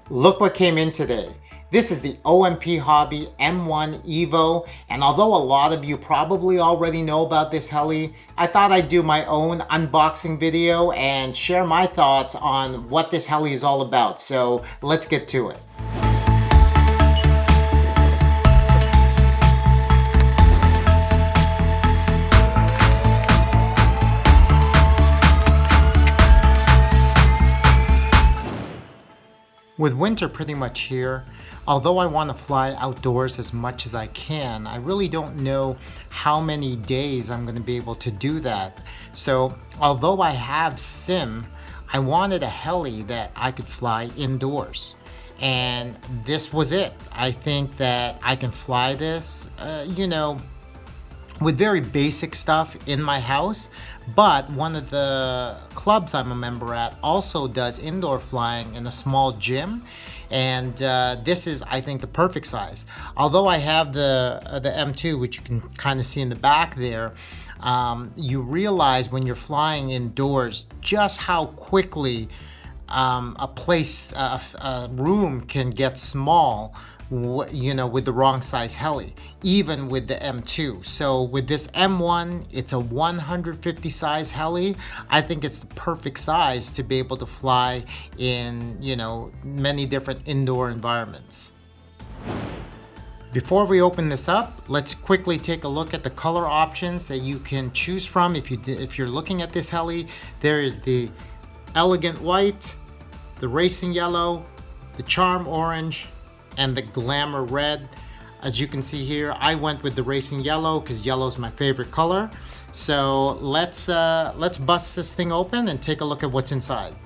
Look what came in today. This is the OMPHobby M1 EVO, and although a lot of you probably already know about this heli, I thought I'd do my own unboxing video and share my thoughts on what this heli is all about. So let's get to it. With winter pretty much here, although I want to fly outdoors as much as I can, I really don't know how many days I'm going to be able to do that. So although I have sim, I wanted a heli that I could fly indoors. And this was it. I think that I can fly this, with very basic stuff in my house, but one of the clubs I'm a member at also does indoor flying in a small gym, and this is, I think, the perfect size. Although I have the M2, which you can kind of see in the back there, you realize when you're flying indoors just how quickly a room can get small, with the wrong size heli, even with the M2. So with this M1, it's a 150 size heli. I think it's the perfect size to be able to fly in, many different indoor environments. Before we open this up, let's quickly take a look at the color options that you can choose from. If you're looking at this heli, there is the elegant white, the racing yellow, the charm orange, and the glamour red. As you can see here, I went with the racing yellow because yellow is my favorite color. So let's bust this thing open and take a look at what's inside.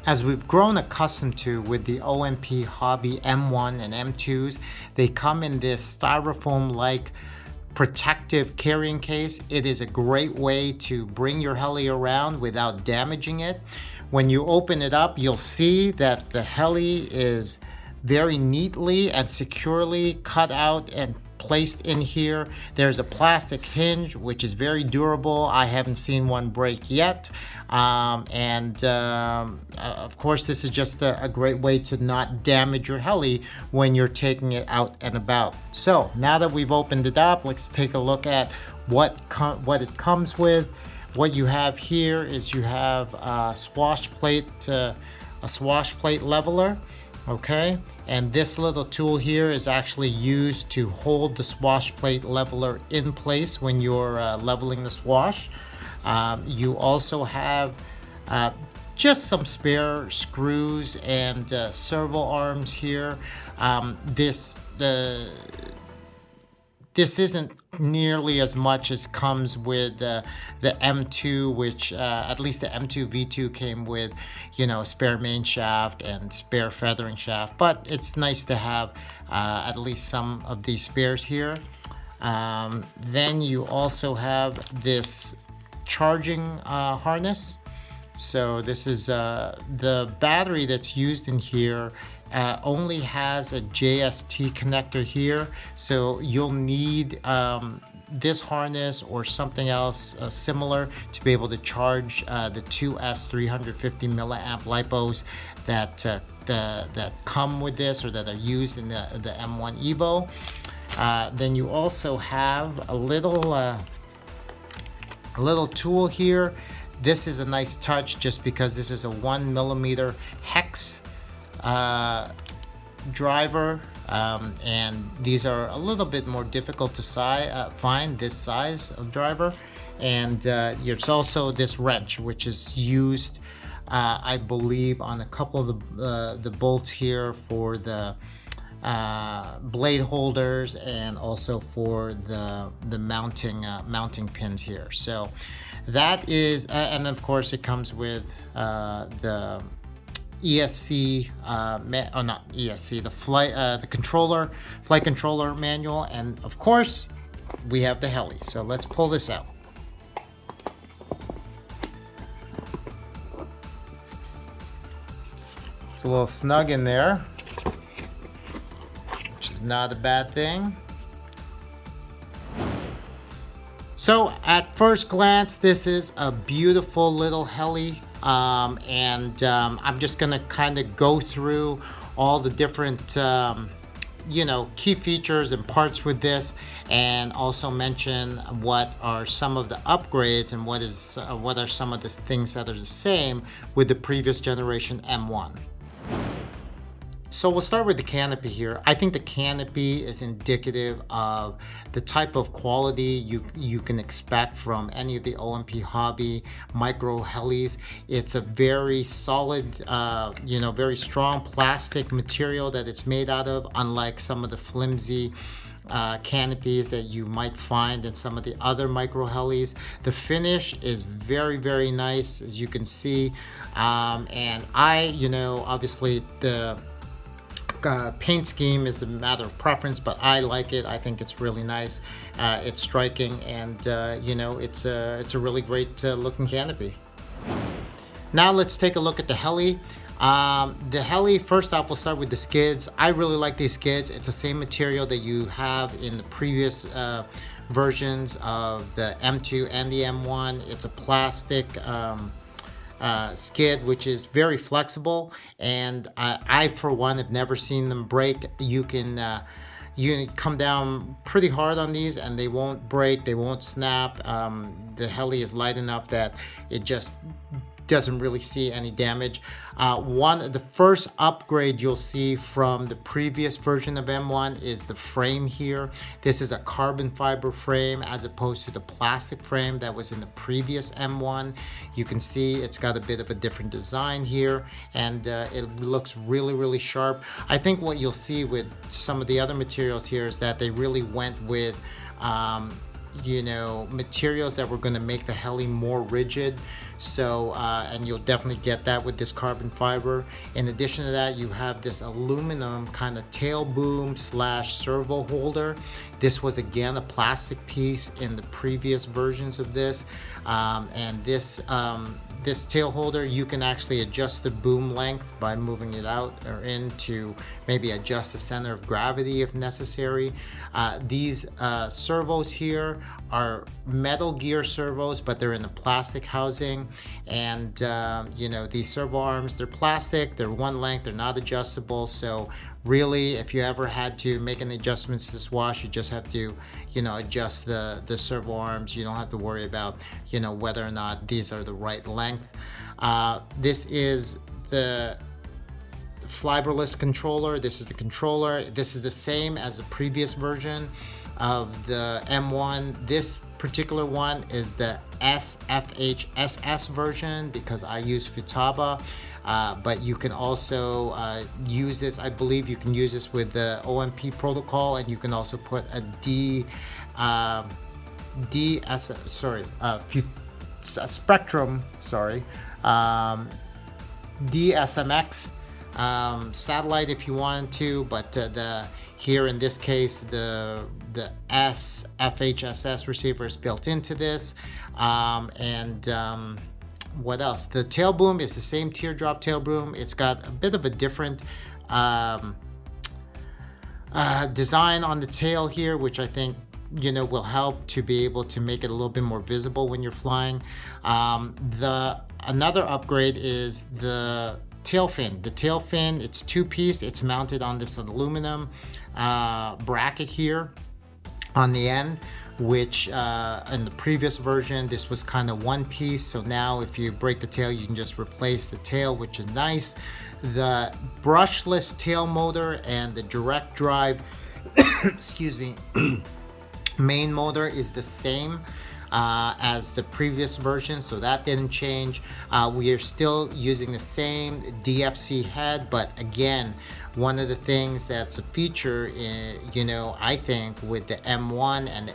As we've grown accustomed to with the OMPHobby M1 and M2s, they come in this styrofoam-like protective carrying case. It is a great way to bring your heli around without damaging it. When you open it up, you'll see that the heli is very neatly and securely cut out and placed in here. There's a plastic hinge, which is very durable. I haven't seen one break yet. Of course, this is just a great way to not damage your heli when you're taking it out and about. So now that we've opened it up, let's take a look at what it comes with. What you have here is you have a swash plate leveler, okay? And this little tool here is actually used to hold the swash plate leveler in place when you're leveling the swash. You also have just some spare screws and servo arms here. This isn't nearly as much as comes with the M2, which at least the M2 V2 came with, a spare main shaft and spare feathering shaft. But it's nice to have at least some of these spares here. Then you also have this charging harness. So this is the battery that's used in here. Only has a JST connector here, so you'll need this harness or something else similar to be able to charge the two S350 milliamp lipos that come with this or that are used in the M1 EVO. Then you also have a little tool here. This is a nice touch just because this is a 1mm hex driver, and these are a little bit more difficult to find this size of driver. And there's also this wrench, which is used I believe on a couple of the bolts here for the blade holders and also for the mounting pins here. So that is and of course it comes with the ESC, not ESC, the flight controller manual, and of course we have the heli. So let's pull this out. It's a little snug in there, which is not a bad thing. So at first glance, this is a beautiful little heli. I'm just gonna kind of go through all the different key features and parts with this, and also mention what are some of the upgrades and what are some of the things that are the same with the previous generation M1. So we'll start with the canopy here. I think the canopy is indicative of the type of quality you can expect from any of the OMPHobby micro helis. It's a very solid, very strong plastic material that it's made out of, unlike some of the flimsy canopies that you might find in some of the other micro helis. The finish is very, very nice, as you can see. And obviously the paint scheme is a matter of preference, but I like it. I think it's really nice. It's striking, and it's a really great looking canopy. Now let's take a look at the Heli. The Heli, first off, we'll start with the skids. I really like these skids. It's the same material that you have in the previous versions of the M2 and the M1. It's a plastic skid, which is very flexible, and I for one have never seen them break. You can come down pretty hard on these and they won't break, they won't snap. The Heli is light enough that it just doesn't really see any damage. The first upgrade you'll see from the previous version of M1 is the frame here. This is a carbon fiber frame as opposed to the plastic frame that was in the previous M1. You can see it's got a bit of a different design here, and it looks really, really sharp. I think what you'll see with some of the other materials here is that they really went with materials that were going to make the Heli more rigid. So and you'll definitely get that with this carbon fiber. In addition to that, you have this aluminum kind of tail boom / servo holder. This was again a plastic piece in the previous versions of this, and this tail holder, you can actually adjust the boom length by moving it out or in to maybe adjust the center of gravity if necessary. These servos here are metal gear servos, but they're in a plastic housing, and these servo arms, they're plastic, they're one length, they're not adjustable. So really, if you ever had to make any adjustments to this wash, you just have to adjust the servo arms. You don't have to worry about whether or not these are the right length. This is the fiberless controller. This is the controller. This is the same as the previous version of the M1. This particular one is the SFHSS version because I use Futaba, but you can also use this. I believe you can use this with the OMP protocol, and you can also put a Spectrum, DSMX satellite if you want to, but here in this case the SFHSS receiver is built into this. What else? The tail boom is the same teardrop tail boom. It's got a bit of a different design on the tail here, which I think will help to be able to make it a little bit more visible when you're flying. Another upgrade is the tail fin. The tail fin, it's two-piece. It's mounted on this aluminum bracket here on the end, which in the previous version this was kind of one piece. So now if you break the tail, you can just replace the tail, which is nice. The brushless tail motor and the direct drive excuse me main motor is the same as the previous version, so that didn't change. We are still using the same DFC head, but again, one of the things that's a feature I think with the M1 and the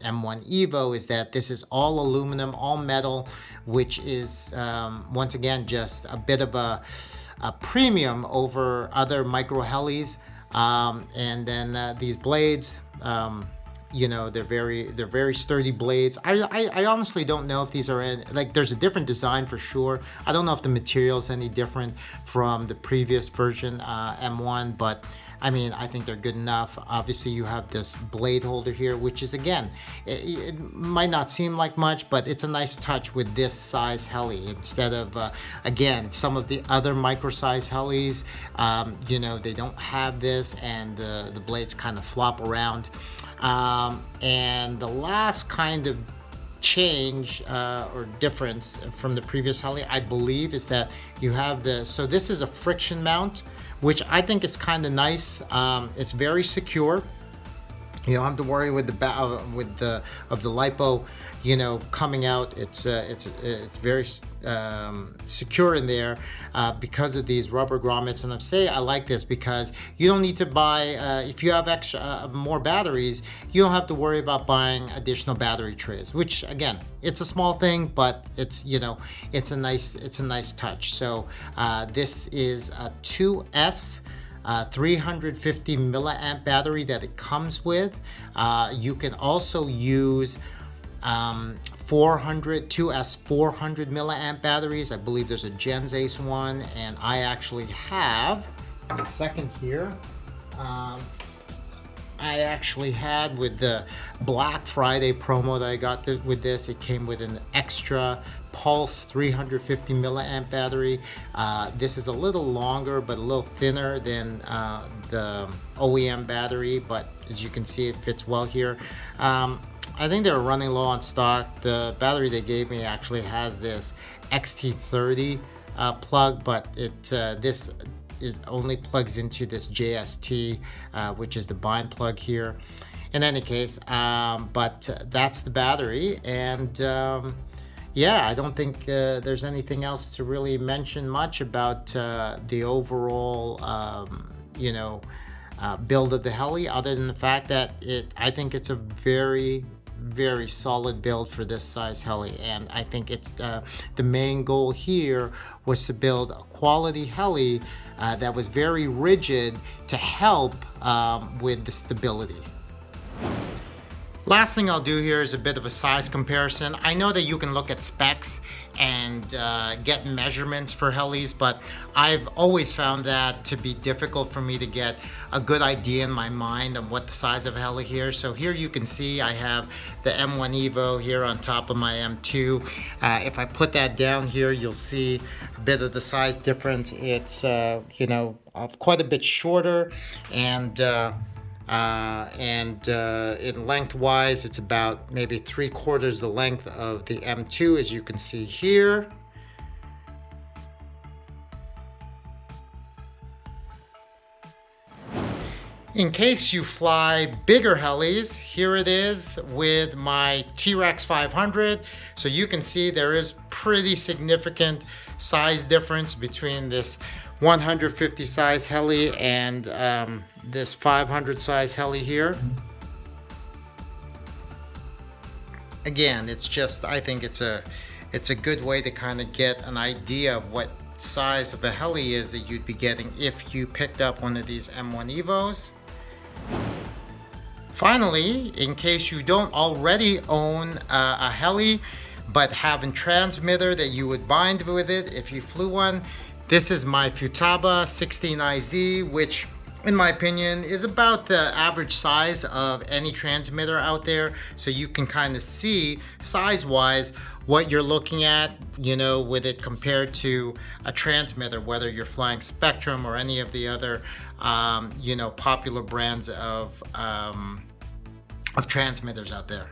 M1 EVO is that this is all aluminum, all metal, which is once again just a bit of a premium over other micro helis. And then these blades, they're very sturdy blades. I honestly don't know if these are there's a different design for sure. I don't know if the material is any different from the previous version M1, but I mean, I think they're good enough. Obviously, you have this blade holder here, which is, again, it might not seem like much, but it's a nice touch with this size heli instead of, again, some of the other micro size helis, you know, they don't have this, and the blades kind of flop around. And the last kind of change or difference from the previous heli, I believe, is that you have so this is a friction mount, which I think is kind of nice. It's very secure. You don't have to worry with the lipo, you know, coming out. It's very secure in there because of these rubber grommets. And I like this because you don't need to buy if you have extra more batteries, you don't have to worry about buying additional battery trays. Which, again, it's a small thing, but it's, you know, it's a nice touch. So this is a 2S. 350 milliamp battery that it comes with. You can also use 2S 400 milliamp batteries. I believe there's a Gens Ace one, and I actually have a second here. I actually had, with the Black Friday promo that I got with this, it came with an extra Pulse 350 milliamp battery. This is a little longer but a little thinner than the OEM battery, but as you can see, it fits well here. I think they're running low on stock. The battery they gave me actually has this XT30 plug, but this only plugs into this JST, which is the bind plug here. In any case, but that's the battery, and yeah, I don't think there's anything else to really mention much about the overall, you know, build of the heli, other than the fact that I think it's a very solid build for this size heli. And I think it's the main goal here was to build a quality heli that was very rigid to help with the stability. Last thing I'll do here is a bit of a size comparison. I know that you can look at specs and get measurements for helis, but I've always found that to be difficult for me to get a good idea in my mind of what the size of a heli here. So here you can see I have the M1 EVO here on top of my M2. If I put that down here, you'll see a bit of the size difference. It's you know, quite a bit shorter, and in lengthwise, it's about maybe 3/4 the length of the M2, as you can see here. In case you fly bigger helis, here it is with my T-Rex 500. So you can see there is pretty significant size difference between this 150 size heli and this 500 size heli here. Again, it's just, I think it's a good way to kind of get an idea of what size of a heli is that you'd be getting if you picked up one of these M1 EVOs. Finally, in case you don't already own a heli but have a transmitter that you would bind with it if you flew one, this is my Futaba 16IZ, which in my opinion is about the average size of any transmitter out there. So you can kind of see size-wise what you're looking at, you know, with it compared to a transmitter, whether you're flying Spectrum or any of the other, you know, popular brands of transmitters out there.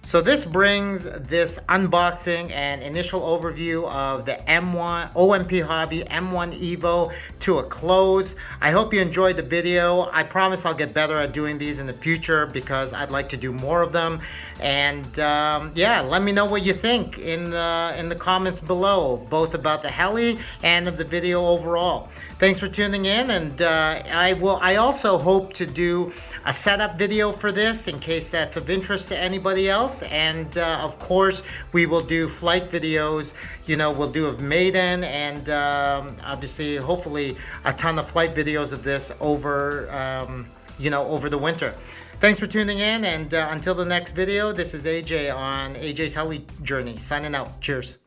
So this brings this unboxing and initial overview of the OMPHobby M1 EVO to a close. I hope you enjoyed the video. I promise I'll get better at doing these in the future because I'd like to do more of them. And yeah, let me know what you think in the comments below, both about the heli and of the video overall. Thanks for tuning in, and I also hope to do a setup video for this in case that's of interest to anybody else. And of course, we will do flight videos. You know, we'll do of maiden and obviously, hopefully, a ton of flight videos of this over, you know, over the winter. Thanks for tuning in, and until the next video, this is AJ on AJ's Heli Journey, signing out. Cheers.